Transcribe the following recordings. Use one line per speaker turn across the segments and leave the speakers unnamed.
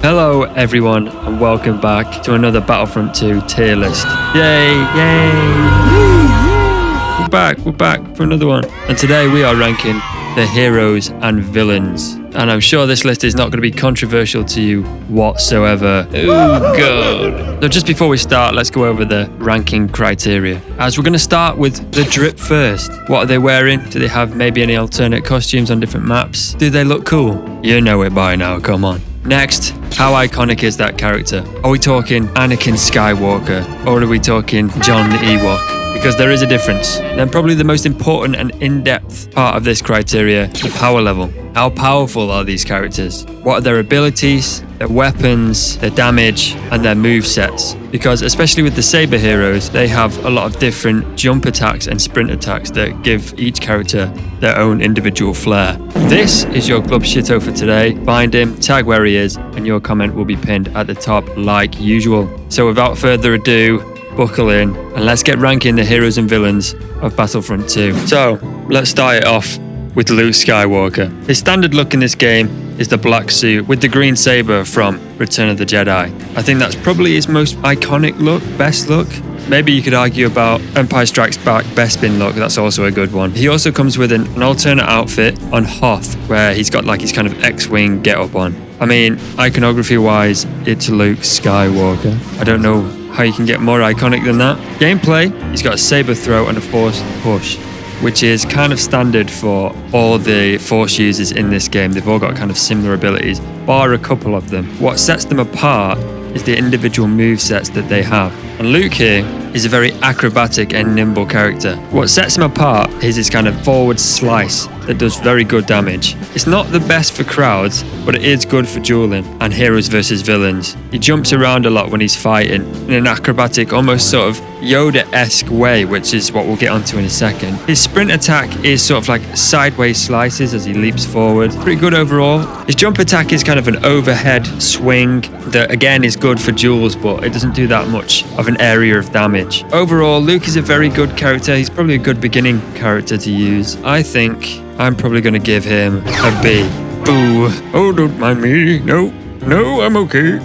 Hello everyone and welcome back to another Battlefront 2 tier list. Yay, We're back for another one. And today we are ranking the heroes and villains. And I'm sure this list is not going to be controversial to you whatsoever. Oh god. So just before we start, let's go over the ranking criteria. As we're going to start with the drip first. What are they wearing? Do they have maybe any alternate costumes on different maps? Do they look cool? You know it by now, come on. Next, how iconic is that character? Are we talking Anakin Skywalker or are we talking John the Ewok? Because there is a difference. Then probably the most important and in-depth part of this criteria, the power level. How powerful are these characters? What are their abilities, their weapons, their damage, and their movesets? Because especially with the Saber heroes, they have a lot of different jump attacks and sprint attacks that give each character their own individual flair. This is your Club Shito for today. Find him, tag where he is, and your comment will be pinned at the top like usual. So without further ado, buckle in and let's get ranking the heroes and villains of Battlefront 2. So let's start it off with Luke Skywalker. His standard look in this game is the black suit with the green saber from Return of the Jedi. I think that's probably his most iconic look, best look. Maybe you could argue about Empire Strikes Back Bespin look, that's also a good one. He also comes with an alternate outfit on Hoth where he's got like his kind of X-Wing get-up on. I mean, iconography wise, it's Luke Skywalker. I don't know how you can get more iconic than that. Gameplay, he's got a saber throw and a force push, which is kind of standard for all the force users in this game. They've all got kind of similar abilities, bar a couple of them. What sets them apart is the individual movesets that they have. And Luke here is a very acrobatic and nimble character. What sets him apart is his kind of forward slice that does very good damage. It's not the best for crowds, but it is good for dueling and heroes versus villains. He jumps around a lot when he's fighting in an acrobatic, almost sort of Yoda-esque way, which is what we'll get onto in a second. His sprint attack is sort of like sideways slices as he leaps forward. Pretty good overall. His jump attack is kind of an overhead swing that again is good for duels, but it doesn't do that much of an area of damage. Overall, Luke is a very good character. He's probably a good beginning character to use. I think I'm probably going to give him a B. Boo. Oh, don't mind me. No, I'm okay.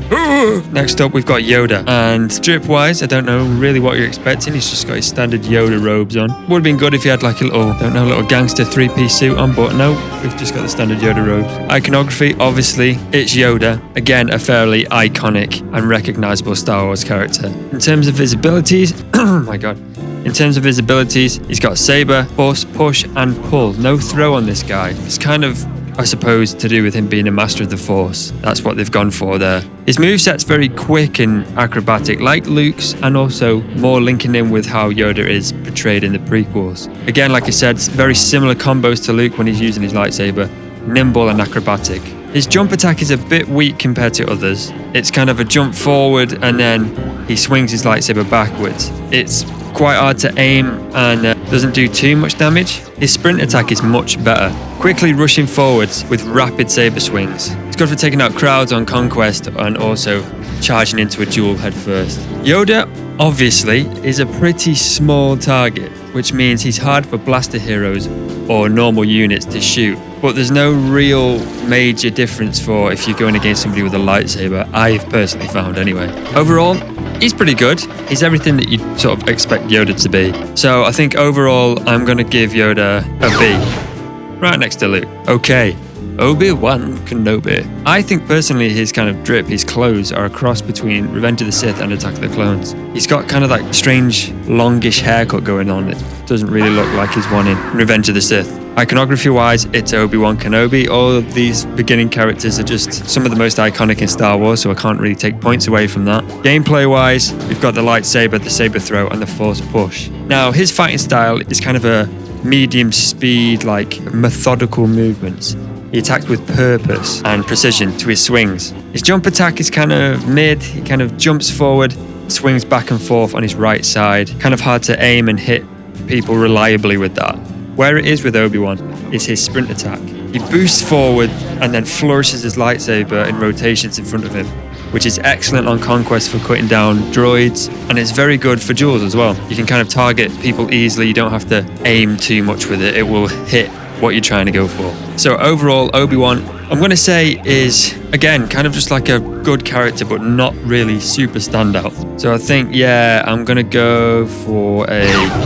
Next up, we've got Yoda. And strip-wise, I don't know really what you're expecting. He's just got his standard Yoda robes on. Would have been good if he had like a little gangster three-piece suit on, but no, we've just got the standard Yoda robes. Iconography, obviously, it's Yoda. Again, a fairly iconic and recognizable Star Wars character. In terms of his abilities, oh my god. In terms of his abilities, he's got saber, force, push, and pull. No throw on this guy. It's kind of, I suppose, to do with him being a master of the Force. That's what they've gone for there. His moveset's very quick and acrobatic, like Luke's, and also more linking in with how Yoda is portrayed in the prequels. Again, like I said, very similar combos to Luke when he's using his lightsaber, nimble and acrobatic. His jump attack is a bit weak compared to others. It's kind of a jump forward and then he swings his lightsaber backwards. It's quite hard to aim and doesn't do too much damage. His sprint attack is much better, quickly rushing forwards with rapid saber swings. It's good for taking out crowds on conquest and also charging into a duel head first. Yoda, obviously, is a pretty small target, which means he's hard for blaster heroes or normal units to shoot. But there's no real major difference for if you're going against somebody with a lightsaber, I've personally found anyway. Overall, he's pretty good. He's everything that you'd sort of expect Yoda to be. So I think overall, I'm going to give Yoda a B. Right next to Luke. Okay, Obi Wan Kenobi. I think personally his kind of drip, his clothes are a cross between Revenge of the Sith and Attack of the Clones. He's got kind of like strange longish haircut going on. It doesn't really look like his one in Revenge of the Sith. Iconography wise, it's Obi Wan Kenobi. All of these beginning characters are just some of the most iconic in Star Wars, so I can't really take points away from that. Gameplay wise, we've got the lightsaber, the saber throw, and the force push. Now, his fighting style is kind of a medium speed, like methodical movements. He attacks with purpose and precision to his swings. His jump attack is kind of mid. He kind of jumps forward, swings back and forth on his right side. Kind of hard to aim and hit people reliably with that. Where it is with Obi-Wan is his sprint attack. He boosts forward and then flourishes his lightsaber in rotations in front of him, which is excellent on conquest for cutting down droids, and it's very good for duels as well. You can kind of target people easily. You don't have to aim too much with it. It will hit what you're trying to go for. So overall, Obi-Wan I'm going to say is, again, kind of just like a good character, but not really super standout. So I think, yeah, I'm going to go for a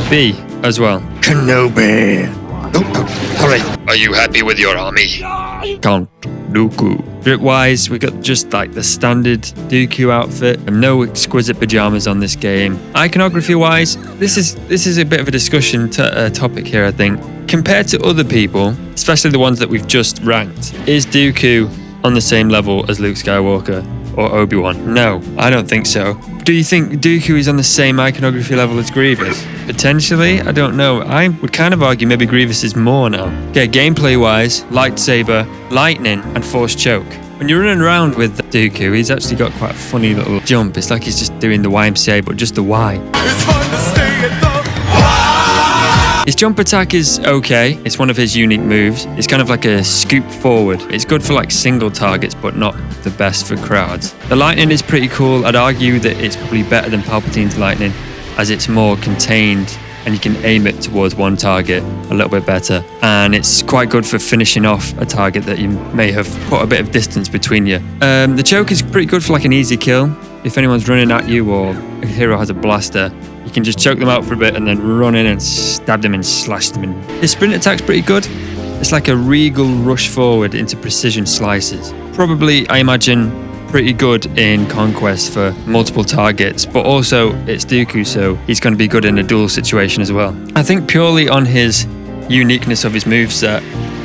B as well. Kenobi. Hurry.
Are you happy with your army?
Count Dooku. Drip-wise, we got just like the standard Dooku outfit and no exquisite pajamas on this game. Iconography-wise, this is a bit of a discussion topic here, I think. Compared to other people, especially the ones that we've just ranked, is Dooku on the same level as Luke Skywalker or Obi-Wan? No, I don't think so. Do you think Dooku is on the same iconography level as Grievous? Potentially, I don't know. I would kind of argue maybe Grievous is more now. Okay, gameplay-wise, lightsaber, lightning, and force choke. When you're running around with Dooku, he's actually got quite a funny little jump. It's like he's just doing the YMCA, but just the Y.
It's fun to stay at the
His jump attack is okay. It's one of his unique moves. It's kind of like a scoop forward. It's good for like single targets, but not the best for crowds. The lightning is pretty cool. I'd argue that it's probably better than Palpatine's lightning, as it's more contained and you can aim it towards one target a little bit better. And it's quite good for finishing off a target that you may have put a bit of distance between you. The choke is pretty good for like an easy kill. If anyone's running at you or a hero has a blaster, you can just choke them out for a bit and then run in and stab them and slash them in. His sprint attack's pretty good. It's like a regal rush forward into precision slices. Probably, I imagine, pretty good in Conquest for multiple targets, but also it's Dooku, so he's going to be good in a duel situation as well. I think purely on his uniqueness of his moveset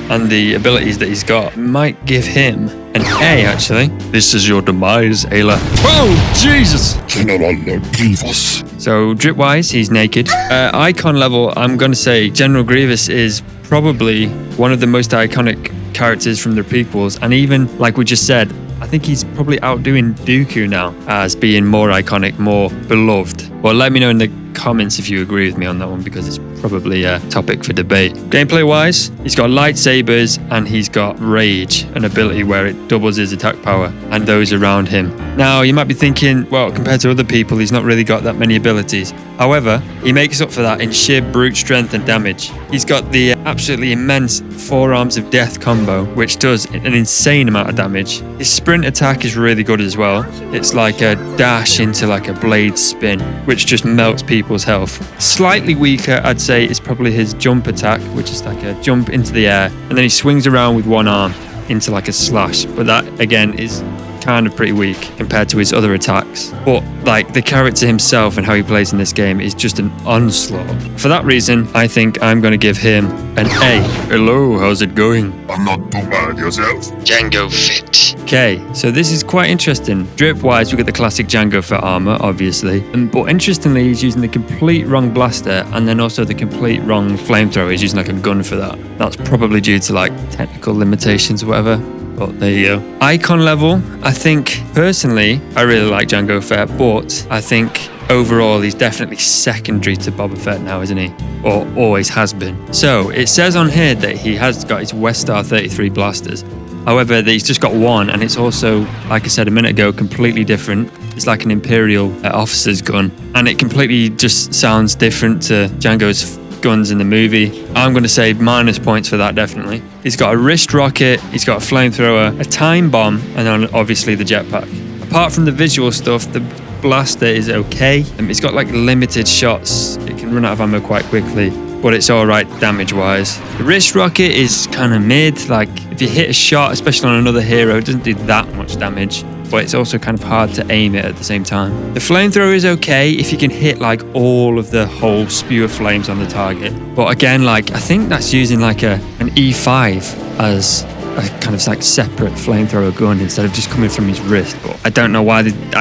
and the abilities that he's got, might give him an A, actually.
This is your demise, Aayla.
Oh, Jesus!
General Grievous.
So, drip-wise, he's naked. Icon level, I'm going to say General Grievous is probably one of the most iconic characters from the prequels. And even, like we just said, I think he's probably outdoing Dooku now as being more iconic, more beloved. Well, let me know in the comments if you agree with me on that one, because it's probably a topic for debate. Gameplay wise, he's got lightsabers and he's got rage, an ability where it doubles his attack power and those around him. Now you might be thinking, well, compared to other people, he's not really got that many abilities. However, he makes up for that in sheer brute strength and damage. He's got the absolutely immense Forearms of Death combo, which does an insane amount of damage. His sprint attack is really good as well. It's like a dash into like a blade spin, which just melts people's health. Slightly weaker, I'd say, is probably his jump attack, which is like a jump into the air, and then he swings around with one arm into like a slash. But that, again, is kind of pretty weak compared to his other attacks. But like the character himself and how he plays in this game is just an onslaught. For that reason, I think I'm going to give him an A.
Hello, how's it going?
I'm not too bad, yourself.
Jango Fett.
Okay, so this is quite interesting. Drip-wise, we get the classic Jango Fett armor, obviously. But interestingly, he's using the complete wrong blaster and then also the complete wrong flamethrower. He's using like a gun for that. That's probably due to like technical limitations or whatever. But there you go. Icon level, I think, personally, I really like Jango Fett, but I think overall he's definitely secondary to Boba Fett now, isn't he? Or always has been. So it says on here that he has got his Westar 33 blasters. However, he's just got one, and it's also, like I said a minute ago, completely different. It's like an Imperial officer's gun, and it completely just sounds different to Jango's guns in the movie. I'm going to say minus points for that, definitely. He's got a wrist rocket, he's got a flamethrower, a time bomb, and then obviously the jetpack. Apart from the visual stuff, the blaster is okay. It's got like limited shots. It can run out of ammo quite quickly, but it's all right damage-wise. The wrist rocket is kind of mid. Like if you hit a shot, especially on another hero, it doesn't do that much damage, but it's also kind of hard to aim it at the same time. The flamethrower is okay if you can hit like all of the whole spew of flames on the target. But again, like I think that's using like an E5 as a kind of like separate flamethrower gun instead of just coming from his wrist. But I don't know why they've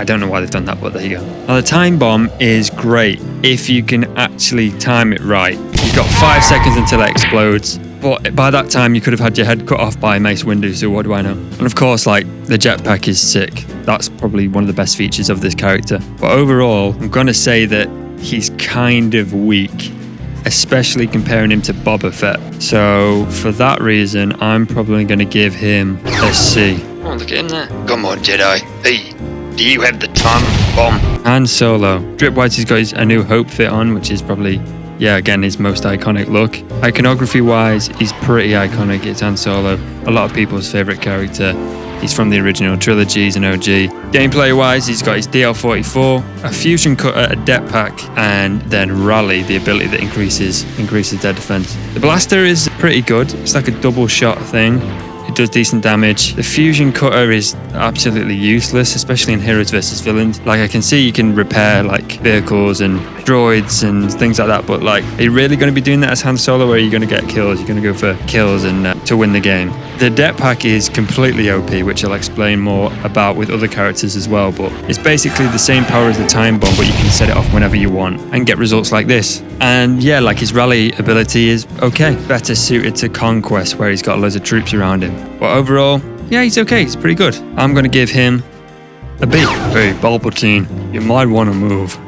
done that, but there you go. Now the time bomb is great if you can actually time it right. You've got 5 seconds until it explodes. But by that time, you could have had your head cut off by Mace Windu, so what do I know? And of course, like, the jetpack is sick. That's probably one of the best features of this character. But overall, I'm going to say that he's kind of weak, especially comparing him to Boba Fett. So for that reason, I'm probably going to give him a C.
Oh, look at him there. Come on, Jedi. Hey, do you have the time bomb?
Han Solo. Drip-wise, he's got his A New Hope fit on, which is probably yeah, again, his most iconic look. Iconography wise, he's pretty iconic. It's Han Solo, a lot of people's favorite character. He's from the original trilogy, he's an OG. Gameplay wise, he's got his DL-44, a fusion cutter, a depth pack, and then rally, the ability that increases their defense. The blaster is pretty good. It's like a double shot thing. It does decent damage. The fusion cutter is absolutely useless, especially in heroes versus villains. Like, I can see you can repair like vehicles and droids and things like that, but like, are you really going to be doing that as Han Solo, or are you going to get kills? You're going to go for kills and to win the game. The depth pack is completely OP, which I'll explain more about with other characters as well, but it's basically the same power as the time bomb, but you can set it off whenever you want and get results like this. And yeah, like, his rally ability is okay, better suited to Conquest, where he's got loads of troops around him. But overall, yeah, he's okay. He's pretty good. I'm going to give him a B. Hey, Palpatine, you might want to move.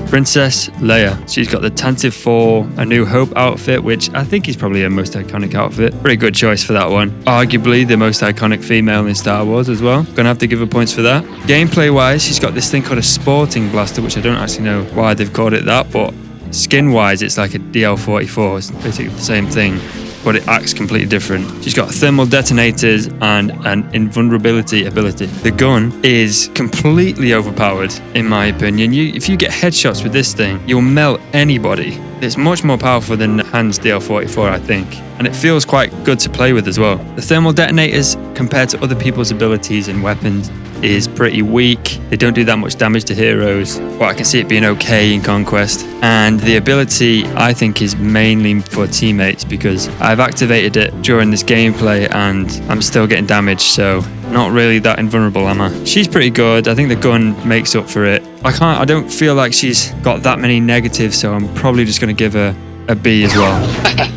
Princess Leia. She's got the Tantive 4 A New Hope outfit, which I think is probably her most iconic outfit. Pretty good choice for that one. Arguably the most iconic female in Star Wars as well. Gonna have to give her points for that. Gameplay wise, she's got this thing called a sporting blaster, which I don't actually know why they've called it that, but skin wise, it's like a DL-44. It's basically the same thing, but it acts completely different. She's got thermal detonators and an invulnerability ability. The gun is completely overpowered, in my opinion. If you get headshots with this thing, you'll melt anybody. It's much more powerful than Han's DL-44, I think. And it feels quite good to play with as well. The thermal detonators, compared to other people's abilities and weapons, is pretty weak. They don't do that much damage to heroes, but I can see it being okay in Conquest. And the ability, I think, is mainly for teammates, because I've activated it during this gameplay and I'm still getting damage, so not really that invulnerable, am I? She's pretty good. I think the gun makes up for it. I don't feel like she's got that many negatives, so I'm probably just going to give her a B as well.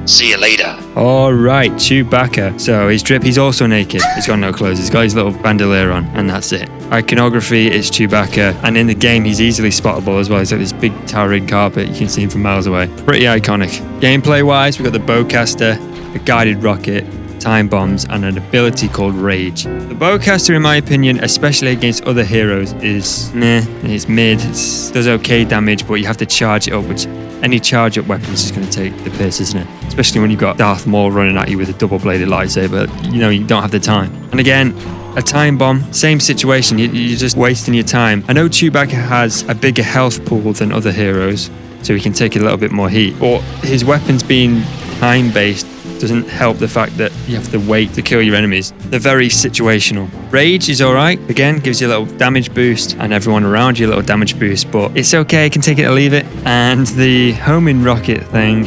See you later.
All right, Chewbacca. So he's also naked. He's got no clothes. He's got his little bandolier on, and that's it. Iconography is Chewbacca, and in the game he's easily spottable as well. He's like this big towering carpet. You can see him from miles away. Pretty iconic. Gameplay wise, we've got the bowcaster, a guided rocket, time bombs, and an ability called Rage. The bowcaster, in my opinion, especially against other heroes, is meh. It's mid. It does okay damage, but you have to charge it up, which any charge up weapon is just going to take the piss, isn't it? Especially when you've got Darth Maul running at you with a double-bladed lightsaber. You don't have the time. And again, a time bomb, same situation. You're just wasting your time. I know Chewbacca has a bigger health pool than other heroes, so he can take a little bit more heat. But his weapons being time-based doesn't help the fact that you have to wait to kill your enemies. They're very situational. Rage is alright. Again, gives you a little damage boost, and everyone around you a little damage boost, but it's okay, can take it or leave it. And the homing rocket thing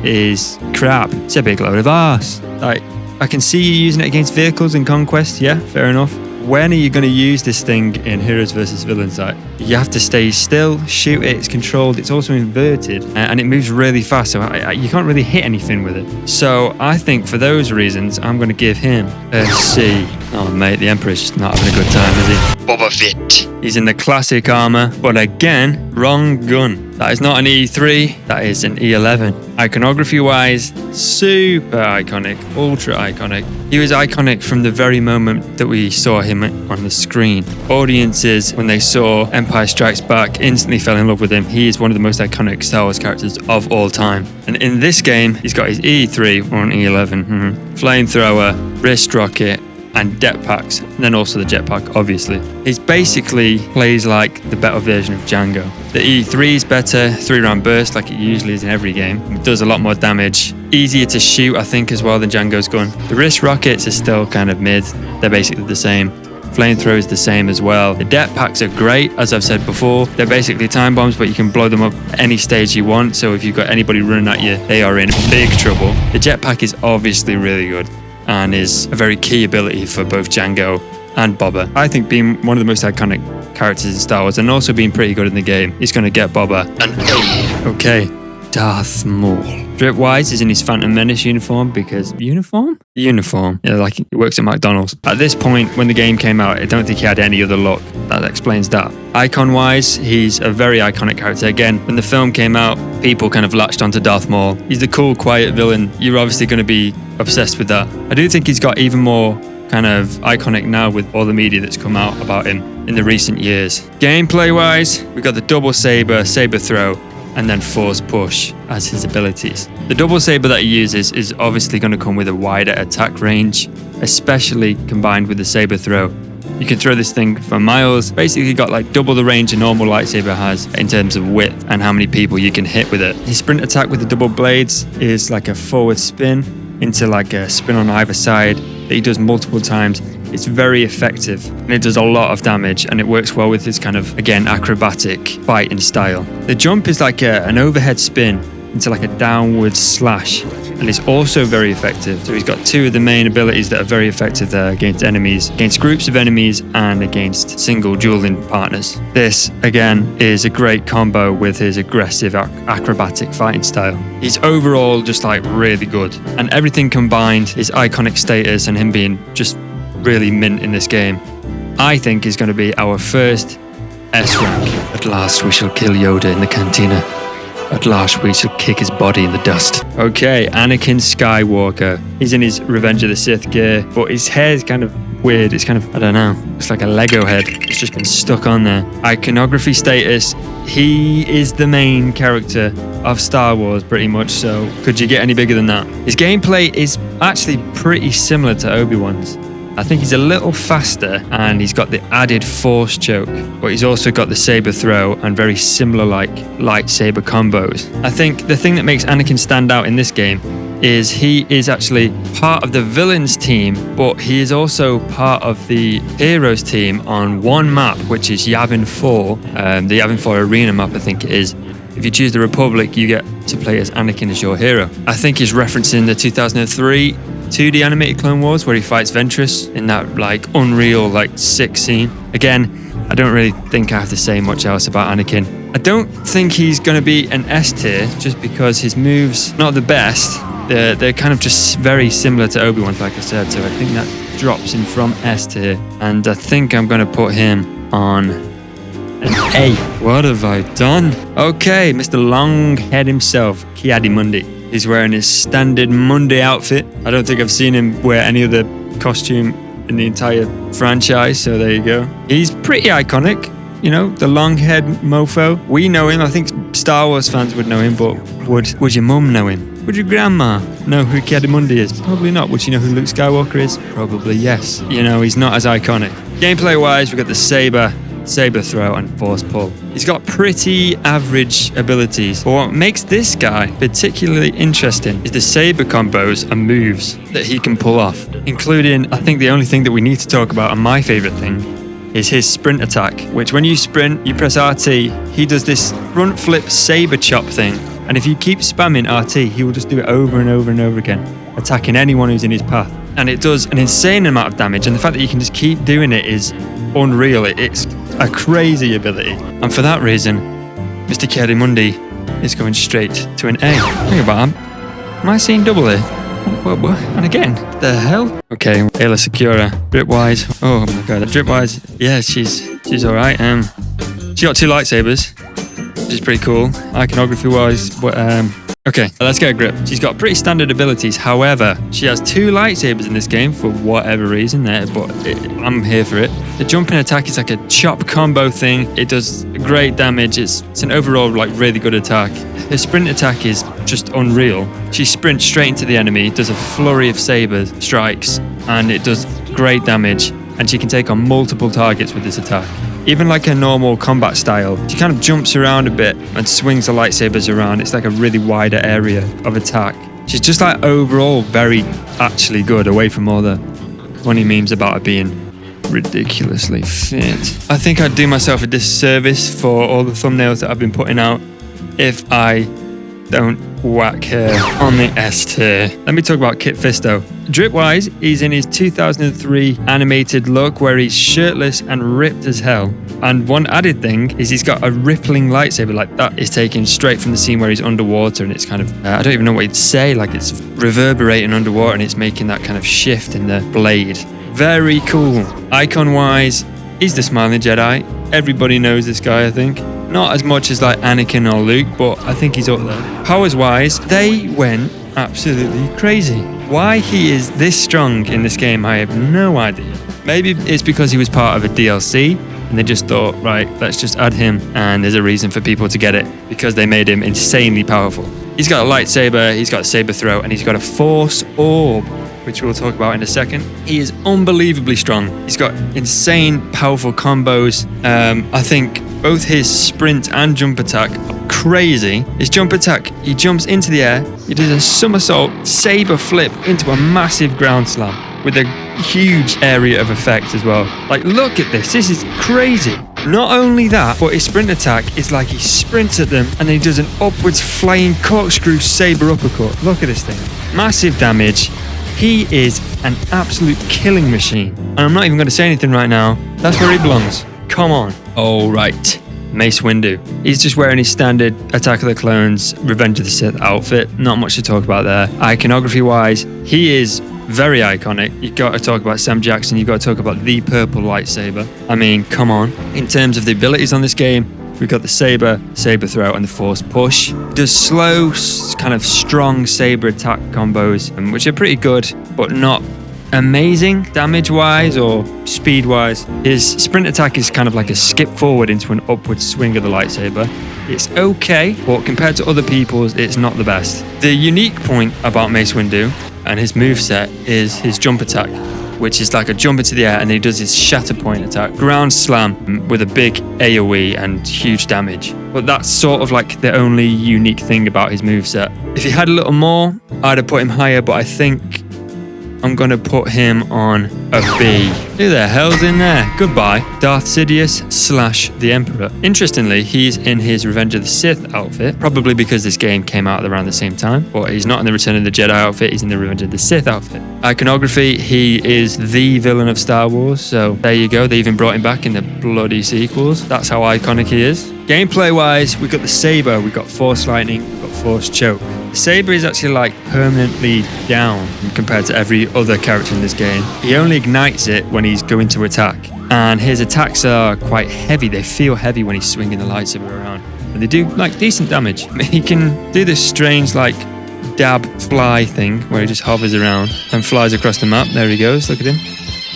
is crap. It's a big load of arse. Like, I can see you using it against vehicles in Conquest, yeah, fair enough. When are you going to use this thing in Heroes versus Villains? Like, you have to stay still, shoot it, it's controlled, it's also inverted, and it moves really fast, so you can't really hit anything with it. So I think for those reasons, I'm going to give him a C. Oh mate, the Emperor's just not having a good time, is he?
Boba Fett.
He's in the classic armor, but again, wrong gun. That is not an E3, that is an E11. Iconography wise, super iconic, ultra iconic. He was iconic from the very moment that we saw him on the screen. Audiences, when they saw Empire Strikes Back, instantly fell in love with him. He is one of the most iconic Star Wars characters of all time. And in this game, he's got his E3 or an E11, flamethrower, wrist rocket, and depth packs, and then also the jetpack, obviously. He basically plays like the better version of Jango. The E3 is better, 3-round burst like it usually is in every game. It does a lot more damage. Easier to shoot, I think, as well than Jango's gun. The wrist rockets are still kind of mid. They're basically the same. Flamethrower is the same as well. The depth packs are great, as I've said before. They're basically time bombs, but you can blow them up any stage you want. So if you've got anybody running at you, they are in big trouble. The jetpack is obviously really good, and is a very key ability for both Jango and Boba. I think being one of the most iconic characters in Star Wars, and also being pretty good in the game, is going to get Boba
An A.
Okay, Darth Maul. Drip-wise, he's in his Phantom Menace uniform because... Uniform? Yeah, like he works at McDonald's. At this point, when the game came out, I don't think he had any other look. That explains that. Icon-wise, he's a very iconic character. Again, when the film came out, people kind of latched onto Darth Maul. He's the cool, quiet villain. You're obviously going to be obsessed with that. I do think he's got even more kind of iconic now with all the media that's come out about him in the recent years. Gameplay-wise, we've got the double saber throw, and then Force Push as his abilities. The double saber that he uses is obviously going to come with a wider attack range, especially combined with the saber throw. You can throw this thing for miles. Basically got like double the range a normal lightsaber has in terms of width and how many people you can hit with it. His sprint attack with the double blades is like a forward spin into like a spin on either side that he does multiple times. It's very effective and it does a lot of damage, and it works well with his kind of, again, acrobatic fighting style. The jump is like an overhead spin into like a downward slash, and it's also very effective. So he's got two of the main abilities that are very effective there against enemies, against groups of enemies and against single dueling partners. This, again, is a great combo with his aggressive acrobatic fighting style. He's overall just like really good, and everything combined, his iconic status and him being just really mint in this game, I think is going to be our first S rank. At last we shall kill Yoda in the cantina. At last we shall kick his body in the dust. Okay, Anakin Skywalker. He's in his Revenge of the Sith gear, but his hair's kind of weird. It's kind of, I don't know, it's like a Lego head. It's just been stuck on there. Iconography status. He is the main character of Star Wars pretty much, so could you get any bigger than that? His gameplay is actually pretty similar to Obi-Wan's. I think he's a little faster and he's got the added force choke, but he's also got the saber throw and very similar like lightsaber combos. I think the thing that makes Anakin stand out in this game is he is actually part of the villains team, but he is also part of the heroes team on one map, which is Yavin 4, the Yavin 4 arena map, I think it is. If you choose the Republic, you get to play as Anakin as your hero. I think he's referencing the 2003 2D animated Clone Wars where he fights Ventress in that like unreal like sick scene. Again, I don't really think I have to say much else about Anakin. I don't think he's going to be an S tier just because his moves not the best. They're kind of just very similar to Obi-Wan's, like I said, so I think that drops him from S tier, and I think I'm going to put him on an A. What have I done? Okay, Mr. Longhead himself, Adi Mundi. He's wearing his standard Mundi outfit. I don't think I've seen him wear any other costume in the entire franchise, so there you go. He's pretty iconic, you know, the long head mofo. We know him. I think Star Wars fans would know him, but would your mum know him? Would your grandma know who Adi Mundi is? Probably not. Would she know who Luke Skywalker is? Probably yes. You know, he's not as iconic. Gameplay-wise, we've got the saber throw and force pull. He's got pretty average abilities, but what makes this guy particularly interesting is the saber combos and moves that he can pull off, including, I think the only thing that we need to talk about, and my favorite thing, is his sprint attack, which when you sprint, you press RT, he does this front flip saber chop thing, and if you keep spamming RT, he will just do it over and over and over again, attacking anyone who's in his path. And it does an insane amount of damage, and the fact that you can just keep doing it is unreal. It's a crazy ability, and for that reason, Mr. Adi Mundi is going straight to an A. Think about him. Am I seeing double A? What? And again, the hell? Okay, Aayla Secura. Drip-wise, oh my god, drip-wise, yeah, she's alright. She got two lightsabers, which is pretty cool. Iconography-wise, but okay, let's get a grip. She's got pretty standard abilities. However, she has two lightsabers in this game for whatever reason there, but I'm here for it. The jumping attack is like a chop combo thing. It does great damage. It's an overall like really good attack. Her sprint attack is just unreal. She sprints straight into the enemy, does a flurry of saber strikes, and it does great damage. And she can take on multiple targets with this attack. Even like a normal combat style, she kind of jumps around a bit and swings the lightsabers around. It's like a really wider area of attack. She's just like overall very actually good, away from all the funny memes about her being ridiculously fit. I think I'd do myself a disservice for all the thumbnails that I've been putting out if I don't whack her on the S tier. Let me talk about Kit Fisto. Drip-wise, he's in his 2003 animated look where he's shirtless and ripped as hell. And one added thing is he's got a rippling lightsaber, like that is taken straight from the scene where he's underwater, and it's kind of, I don't even know what you'd say, like it's reverberating underwater and it's making that kind of shift in the blade. Very cool. Icon-wise, he's the Smiling Jedi. Everybody knows this guy, I think. Not as much as like Anakin or Luke, but I think he's up there. Powers-wise, they went absolutely crazy. Why he is this strong in this game, I have no idea. Maybe it's because he was part of a DLC and they just thought, right, let's just add him, and there's a reason for people to get it because they made him insanely powerful. He's got a lightsaber, he's got a saber throw, and he's got a force orb, which we'll talk about in a second. He is unbelievably strong. He's got insane, powerful combos. I think both his sprint and jump attack are crazy. His jump attack, he jumps into the air, he does a somersault, saber flip into a massive ground slam with a huge area of effect as well. Like, look at this. This is crazy. Not only that, but his sprint attack is like he sprints at them and then he does an upwards flying corkscrew saber uppercut. Look at this thing. Massive damage. He is an absolute killing machine. And I'm not even going to say anything right now. That's where he belongs. Come on. All right. Mace Windu. He's just wearing his standard Attack of the Clones, Revenge of the Sith outfit. Not much to talk about there. Iconography wise, he is very iconic. You've got to talk about Sam Jackson. You've got to talk about the purple lightsaber. I mean, come on. In terms of the abilities on this game, we've got the saber throw, and the force push. Does slow, kind of strong saber attack combos, which are pretty good, but not amazing damage-wise or speed-wise. His sprint attack is kind of like a skip forward into an upward swing of the lightsaber. It's okay, but compared to other people's, it's not the best. The unique point about Mace Windu and his moveset is his jump attack, which is like a jump into the air, and then he does his shatter point attack, ground slam with a big AoE and huge damage. But that's sort of like the only unique thing about his moveset. If he had a little more, I'd have put him higher, but I think I'm going to put him on a B. Who the hell's in there? Goodbye. Darth Sidious / the Emperor. Interestingly, he's in his Revenge of the Sith outfit, probably because this game came out around the same time, but he's not in the Return of the Jedi outfit, he's in the Revenge of the Sith outfit. Iconography, he is the villain of Star Wars, so there you go. They even brought him back in the bloody sequels. That's how iconic he is. Gameplay-wise, we've got the saber, we've got force lightning, we've got force choke. The saber is actually like permanently down compared to every other character in this game. He only ignites it when he's going to attack. And his attacks are quite heavy. They feel heavy when he's swinging the lightsaber around. And they do like decent damage. He can do this strange like dab fly thing where he just hovers around and flies across the map. There he goes, look at him.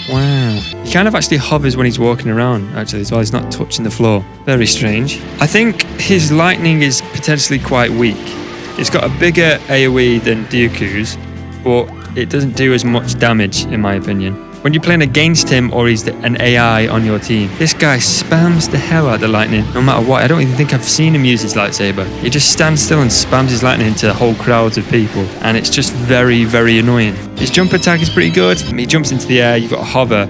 Wow. He kind of actually hovers when he's walking around, actually, as well. He's not touching the floor. Very strange. I think his lightning is potentially quite weak. It's got a bigger AoE than Dooku's, but it doesn't do as much damage, in my opinion. When you're playing against him or he's an AI on your team, this guy spams the hell out of the lightning, no matter what. I don't even think I've seen him use his lightsaber. He just stands still and spams his lightning into whole crowds of people, and it's just very, very annoying. His jump attack is pretty good. He jumps into the air, you've got to hover,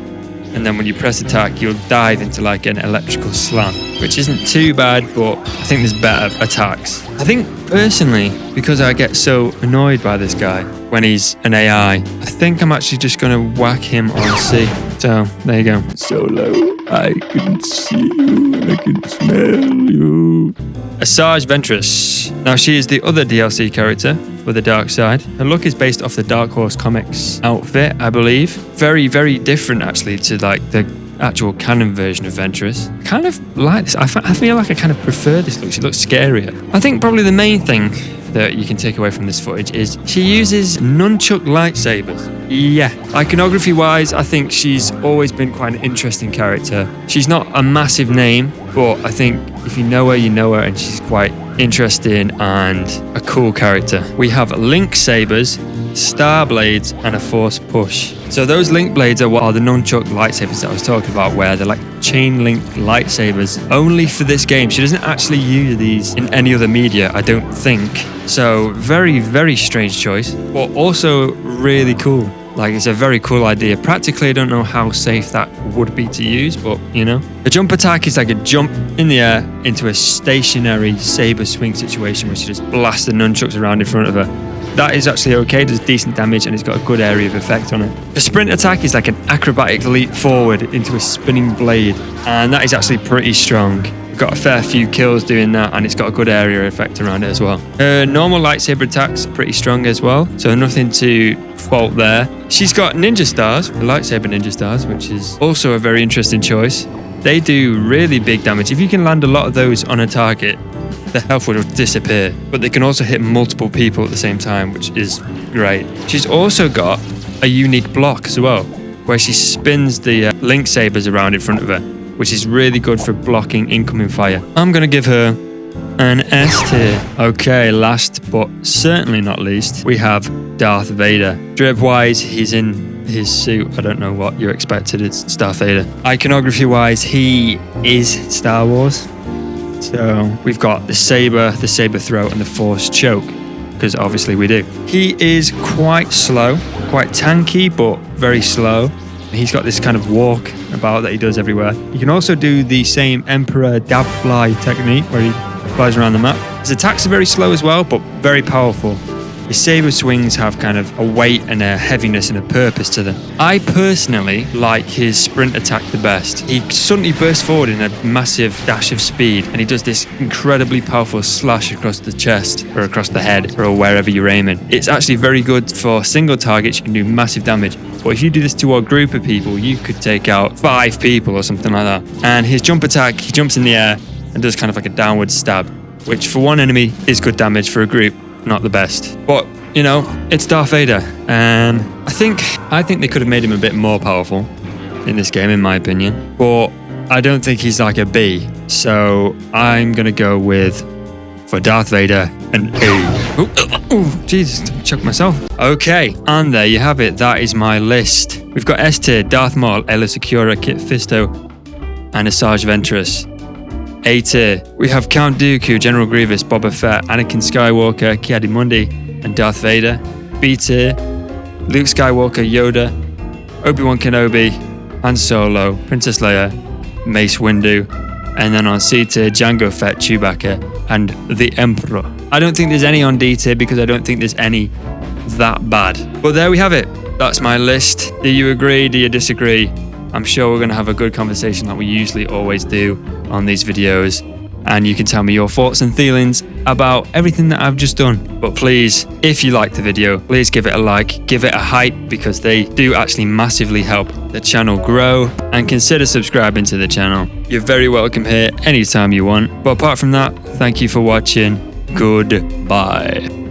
and then when you press attack, you'll dive into like an electrical slam, which isn't too bad, but I think there's better attacks. I think personally, because I get so annoyed by this guy when he's an AI, I think I'm actually just going to whack him on C. So there you go. Solo, I can see you, I can smell you. Asajj Ventress. Now she is the other DLC character for the dark side. Her look is based off the Dark Horse Comics outfit, I believe. Very, very different actually to like the actual canon version of Ventress. I kind of like this. I feel like I kind of prefer this look. She looks scarier. I think probably the main thing that you can take away from this footage is she uses nunchuck lightsabers. Yeah. Iconography wise, I think she's always been quite an interesting character. She's not a massive name, but I think if you know her, you know her, and she's quite interesting and a cool character. We have link sabers, star blades, and a force push. So those link blades are what are the nunchuck lightsabers that I was talking about, where they're like chain link lightsabers only for this game. She doesn't actually use these in any other media, I don't think. So very, very strange choice, but also really cool. Like, it's a very cool idea. Practically, I don't know how safe that would be to use, but, you know. The jump attack is like a jump in the air into a stationary saber swing situation where she just blasts the nunchucks around in front of her. That is actually okay, does decent damage, and it's got a good area of effect on it. The sprint attack is like an acrobatic leap forward into a spinning blade, and that is actually pretty strong. We've got a fair few kills doing that, and it's got a good area effect around it as well. Her normal lightsaber attack's pretty strong as well, so nothing to fault there. She's got ninja stars, lightsaber ninja stars, which is also a very interesting choice. They do really big damage. If you can land a lot of those on a target, the health will disappear, but they can also hit multiple people at the same time, which is great. She's also got a unique block as well. where she spins the link sabers around in front of her, which is really good for blocking incoming fire. I'm going to give her an S tier. Okay, last but certainly not least, we have Darth Vader. Drip-wise, he's in his suit. I don't know what you expected. It's Darth Vader. Iconography-wise, he is Star Wars. So we've got the saber throat, and the force choke, because obviously we do. He is quite slow, quite tanky, but very slow. He's got this kind of walk about that he does everywhere. You can also do the same Emperor dab fly technique where he flies around the map. His attacks are very slow as well, but very powerful. His saber swings have kind of a weight and a heaviness and a purpose to them. I personally like his sprint attack the best. He suddenly bursts forward in a massive dash of speed, and he does this incredibly powerful slash across the chest or across the head or wherever you're aiming. It's actually very good for single targets. You can do massive damage. But if you do this to a group of people, you could take out 5 people or something like that. And his jump attack, he jumps in the air and does kind of like a downward stab, which for one enemy is good damage. For a group, not the best. But, you know, it's Darth Vader. And I think they could have made him a bit more powerful in this game, in my opinion. But I don't think he's like a B. So I'm going to go with, for Darth Vader, an A. Oh, Jesus, chucked myself. Okay, and there you have it. That is my list. We've got S tier, Darth Maul, Aayla Secura, Kit Fisto, and Asajj Ventress. A tier, we have Count Dooku, General Grievous, Boba Fett, Anakin Skywalker, Adi Mundi, and Darth Vader. B tier, Luke Skywalker, Yoda, Obi Wan Kenobi, Han Solo, Princess Leia, Mace Windu, and then on C tier, Jango Fett, Chewbacca, and the Emperor. I don't think there's any on D tier because I don't think there's any that bad. But there we have it. That's my list. Do you agree? Do you disagree? I'm sure we're going to have a good conversation like we usually always do on these videos. And you can tell me your thoughts and feelings about everything that I've just done. But please, if you liked the video, please give it a like, give it a hype, because they do actually massively help the channel grow, and consider subscribing to the channel. You're very welcome here anytime you want. But apart from that, thank you for watching. Goodbye.